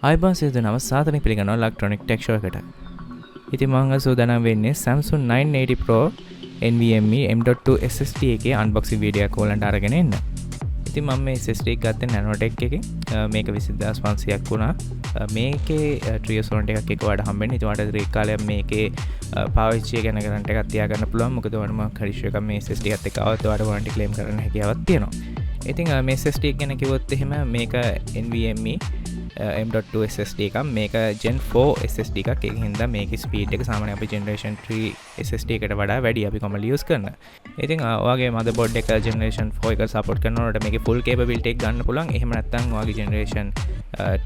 ආයිබෝන් සියලු දෙනාම සාදරයෙන් පිළිගන්නවා Laktronix Tech Show එකට. ඉතින් මම අද සූදානම් වෙන්නේ Samsung 980 Pro NVMe M.2 SSD එකේ unboxing වීඩියෝ එකක් ඔයාලන්ට අරගෙන එන්න. ඉතින් මම මේ SSD එක ගත්තේ Nanotech එකෙන්. මේක 20500ක් වුණා. මේකේ trio sound එකක් එක වඩා හම්බෙන්නේ. ඉතින් ඔයාලට ඒ කාලේ මේකේ පාවිච්චිය ගැන ගණන්ට එකක් තියාගන්න පුළුවන්. මොකද ඔයාලට මම හරිෂ් එකක් මේ SSD එකත් එක්ක આવත් ඔයාලට warranty claim කරන්න හැකියාවක් තියෙනවා. ඉතින් මේ SSD එක ගැන කිව්වොත් එහෙම මේක NVMe M.2 SSD එකක්. මේක Gen 4 SSD එකක්. ඒක හින්දා මේකේ ස්පීඩ් එක සාමාන්‍ය අපි Generation 3 SSD එකට වඩා වැඩි අපි කොමලි යූස් කරන. ඉතින් ඔයාගේ motherboard එක Generation 4 එක support කරනකොට මේකේ full capability එක ගන්න පුළුවන්. එහෙම නැත්නම් ඔයාගේ Generation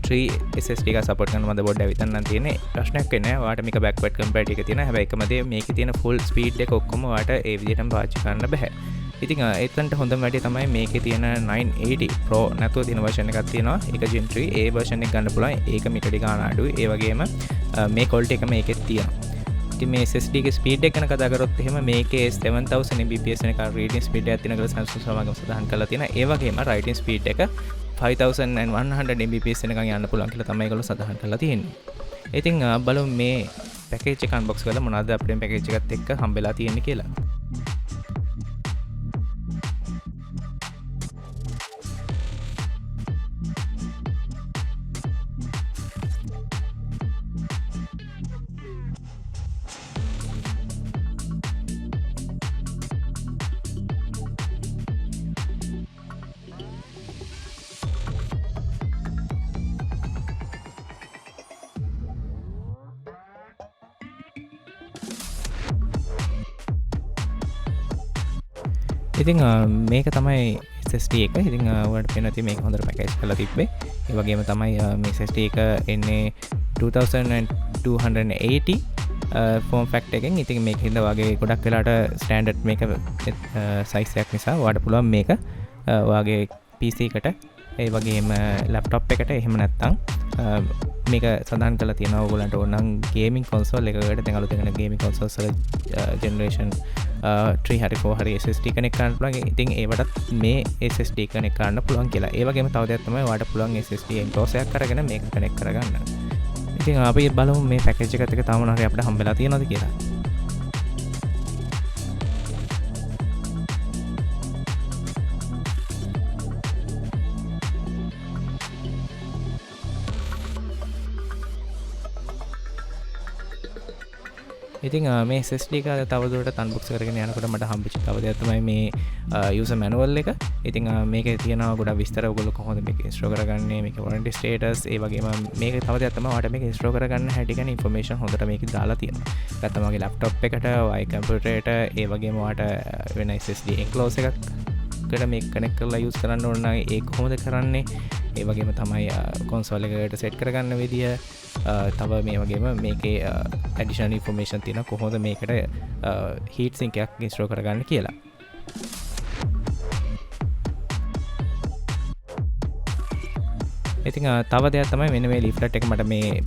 3 SSD එක support කරන motherboard එක විතර නම් තියෙන්නේ ප්‍රශ්නයක් වෙන්නේ නැහැ. ඔයාට මේක backward compatible එක තියෙනවා. හැබැයි එකම දේ මේකේ තියෙන full speed එක ඔක්කොම ඔයාට ඒ විදිහටම පාවිච්චි කරන්න බෑ. ඉතින් එතනට හොඳම වැඩි තමයි මේකේ තියෙන 980 Pro නැතුව තියෙන version එකක් තියෙනවා. ඒක Gen 3 ඒ version එක ගන්න පුළුවන්. ඒක මිටඩි ගන්න අඩුයි. ඒ වගේම මේ quality එක මේකෙත් තියෙනවා. ඉතින් මේ SSD එකේ speed එක ගැන කතා කරොත් එහෙම මේකේ 7000 Mbps වෙනකන් reading speed එකක් තියෙනවා කියලා Samsung සමගම සඳහන් කරලා තියෙනවා. ඒ වගේම writing speed එක 5100 Mbps වෙනකන් යන්න පුළුවන් කියලා තමයි ඒගොල්ලෝ සඳහන් කරලා තියෙන්නේ. ඉතින් බලමු මේ package එක unbox කරලා මොනවද අපේ package එකත් එක්ක හම්බෙලා තියෙන්නේ කියලා. ඉතින් මේක තමයි SSD එක. ඉතින් ඔයාලට පේනවා ඉතින් මේක හොඳට පැකේජ් කරලා තිබ්බේ. ඒ වගේම තමයි මේ SSD එක එන්නේ 2280 form factor එකෙන්. ඉතින් මේකෙන්ද වගේ ගොඩක් වෙලාට ස්ටෑන්ඩඩ් මේක size එකක් නිසා ඔයාලට පුළුවන් මේක ඔයාගේ PC එකට ඒ වගේම laptop එකට එහෙම නැත්නම් මේක සඳහන් කරලා තියෙනවා ඔයගොල්ලන්ට ඕන නම් ගේමින් කන්සෝල් එකකට දැන් අලුතෙන් එන ගේමින් කන්සෝල්ස් වල ජෙනරේෂන් 3 හරි 4 හරි SSD කනෙක්ට් කරන්න පුළුවන්. ඉතින් ඒවටත් මේ SSD කනෙක්ට් කරන්න පුළුවන් කියලා. ඒ වගේම තව දෙයක් තමයි ඔයාලට පුළුවන් SSD encloser එකක් අරගෙන මේක කනෙක්ට් කරගන්න. ඉතින් අපි බලමු මේ පැකේජ් එකත් එක්ක තාම මොනවා හරි අපිට හම්බෙලා තියෙනවද කියලා. ඉතින් මේ SSD එක තවදුරටත් unbox කරගෙන යනකොට මට හම්බෙච්ච තව දෙයක් තමයි මේ user manual එක. ඉතින් මේකේ තියෙනවා ගොඩක් විස්තර ඔයගොල්ලෝ කොහොමද මේක install කරගන්නේ, මේකේ warranty status, ඒ වගේම මේකේ තව දෙයක් තමයි ඔයාලට මේක install කරගන්න හැටි ගැන information හොඳට මේකේ දාලා තියෙනවා. නැත්නම් ඔයාගේ laptop එකට, ඔයාගේ computer එකට, ඒ වගේම ඔයාලට වෙන SSD enclosure එකක් මේක කනෙක්ට් කරලා යූස් කරන්න ඕන නම් ඒක කොහොමද කරන්නේ, ඒ වගේම තමයි කන්සෝල් එකකට සෙට් කරගන්න විදිය, තව මේ වගේම මේකේ ඇඩිෂනල් ඉන්ෆර්මේෂන් තියෙනවා කොහොමද මේකට හීට් සින්ක් එකක් ඉන්ස්ටෝල් කරගන්න කියලා. ඉතින් තව දෙයක් තමයි මෙන්න මේ ලීෆ්ලට් එක මට මේ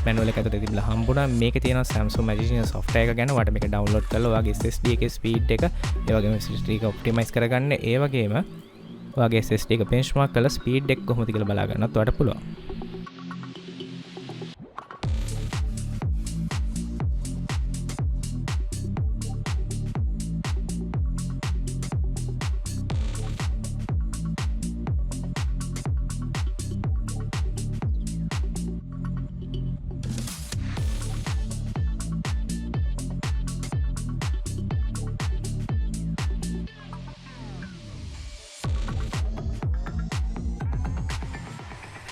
manual එක ඇතුලේ තිබිලා හම්බුණා. මේකේ තියෙනවා Samsung Magician software එක ගැන. ඔයාලට මේක download කරලා ඔයාගේ SSD එකේ speed එක, ඒ වගේම SSD එක optimize කරගන්න, ඒ වගේම ඔයාගේ SSD එක benchmark කරලා speed එක කොහොමද කියලා බලා ගන්නත් ඔයාලට පුළුවන්.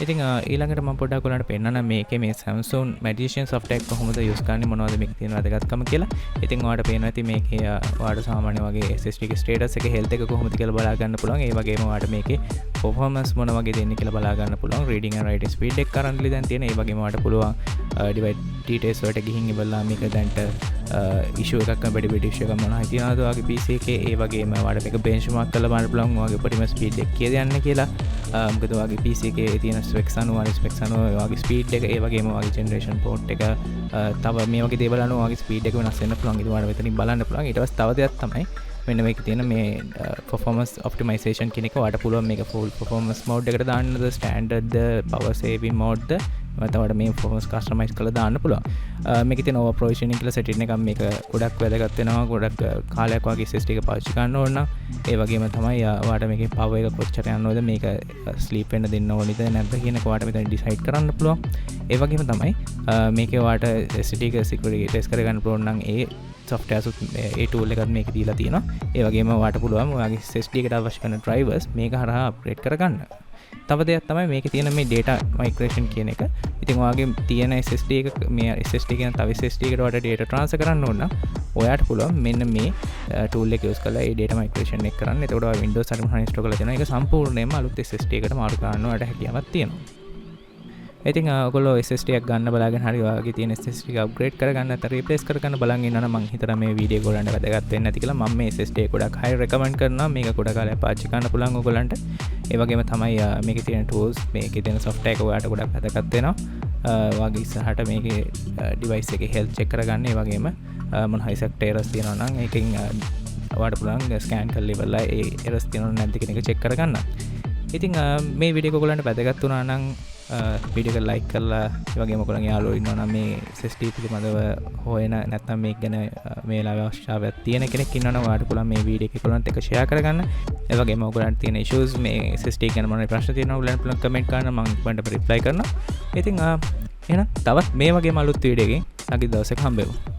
ඉතින් ඊළඟට මම පොඩ්ඩක් ඔයාලට පෙන්නන්න මේකේ මේ Samsung Magician software එක කොහොමද යූස් කරන්නේ, මොනවද මේකේ තියෙන වැදගත්කම කියලා. ඉතින් ඔයාලට පේනවා ඉතින් මේකේ ඔයාලට සාමාන්‍ය වගේ SSD එකේ status එක, health එක කොහොමද කියලා බලා ගන්න පුළුවන්. ඒ වගේම ඔයාලට මේකේ performance මොන වගේ දෙන්නේ කියලා බලා ගන්න පුළුවන්. reading and writing speed එක currently දැන් තියෙන. ඒ වගේම ඔයාලට පුළුවන් device details වලට ගිහින් ඉවරලා මේක දැන්ට issue එකක් compatibility issue එකක් මොනවා හරි තියනවාද ඔයාගේ PC එකේ. ඒ වගේම ඔයාලට මේක benchmark කරලා බලන්න පුළුවන් ඔයාගේ උපරිම speed එක කීයද යන්නේ කියලා. මොකද ඔයාගේ PC එකේ තියෙන specs අනුව ඔයාගේ speed එක, ඒ වගේම ඔයාගේ generation port එක, තව මේ වගේ දේවල් අනුව ඔයාගේ speed එක වෙනස් වෙන්න පුළුවන්. ඉතින් ඔයාලට මෙතනින් බලන්න පුළුවන්. ඊට පස්සේ තව දෙයක් තමයි මෙන්න මේක තියෙන මේ performance optimization කියන එක. ඔයාලට පුළුවන් මේක full performance mode එකට දාන්නද, standard ද, power saving mode ද, මතවට මේ ෆෝමස් කස්ටමයිස් කරලා දාන්න පුළුවන්. මේකේ තියෙන ඕවර් ප්‍රොවිෂනින් කියලා සෙටින් එකක් මේක ගොඩක් වැදගත් වෙනවා. ගොඩක් කාලයක් වගේ SSD එක පාවිච්චි කරන්න ඕන නම් ඒ වගේම තමයි ඔයාලට මේකේ පවර් එක කොච්චර යන්න ඕනද මේක ස්ලීප් වෙන්න දෙන්න ඕනද නැද්ද කියන එක ඔයාලට මෙතන ඩිසයිඩ් කරන්න පුළුවන්. ඒ වගේම තමයි මේකේ ඔයාලට SSD එක සිකියුරිටි ටෙස්ට් කරගන්න පුළුවන් නම් ඒ software සුත් ඒ tool එකත් මේකේ දීලා තියෙනවා. ඒ වගේම ඔයාලට පුළුවන් ඔයාගේ SSD එකට අවශ්‍ය කරන drivers මේක හරහා අප්ග්‍රේඩ් කරගන්න. තව දෙයක් තමයි මේකේ තියෙන මේ data migration කියන එක. ඉතින් ඔයාගේ තියෙන SSD එක මේ SSD කියන තව SSD එකට ඔයාලට data transfer කරන්න ඕන නම් ඔයාලට පුළුවන් මෙන්න මේ tool එක use කරලා ඒ data migration එක කරන්න. එතකොට ඔයා Windows 7 install කරලා තියෙනවා. ඒක සම්පූර්ණයෙන්ම අලුත් SSD එකට මාරු කරන්න ඔයාලට හැකියාවක් තියෙනවා. ඉතින් ඔයගොල්ලෝ SSD එකක් ගන්න බලාගෙන හරි ඔයාගේ තියෙන SSD එක අප්ග්‍රේඩ් කරගන්න නැත්නම් රීප්ලේස් කරගන්න බලන් ඉන්නවා නම් මම හිතනවා මේ වීඩියෝ ඔයගොල්ලන්ට වැදගත් වෙන්නේ නැති කියලා. මම මේ SSD එක ගොඩක් හයි රෙකමන්ඩ් කරනවා. මේක ගොඩක් කාලයක් පාවිච්චි කරන්න පුළුවන් ඔයගොල්ලන්ට. ඒ වගේම තමයි මේකේ තියෙන tools මේකේ තියෙන software එක ඔයාලට ගොඩක් වැදගත් වෙනවා. ඔයාගේ ඉස්සරහට මේකේ device එකේ health check කරගන්න. ඒ වගේම මොන හරි සෙක්ටර් errors තියෙනවා නම් ඒකෙන් ඔයාලට පුළුවන් scan කරලා ඉවරලා ඒ errors තියෙනවද නැද්ද කියන එක check කරගන්න. ඉතින් මේ වීඩියෝ එක ඔයගොල්ලන්ට වැදගත් වුණා නම් වීඩියෝ එක ලයික් කරලා ඒ වගේම ඔයගොල්ලන්ගේ යාළුවෝ ඉන්නවා නම් මේ SSD පිළිබඳව හොයන නැත්නම් මේක ගැන මේ වෙලාවේ අවශ්‍යතාවයක් තියෙන කෙනෙක් ඉන්නවා නම් ඔයාලට පුළුවන් මේ වීඩියෝ එක ඔයගොල්ලන්ට එක share කරගන්න. ඒ වගේම ඔයගොල්ලන්ට තියෙන issues මේ SSD ගැන මොනවා ප්‍රශ්න තියෙනවා ඔයගොල්ලන්ට පුළුවන් කමෙන්ට් කරන්න මම ඔයගොල්ලන්ට reply කරනවා. ඉතින් එහෙනම් තවත් මේ වගේම අලුත් වීඩියෝ එකකින් අගින් දවසක හම්බෙමු.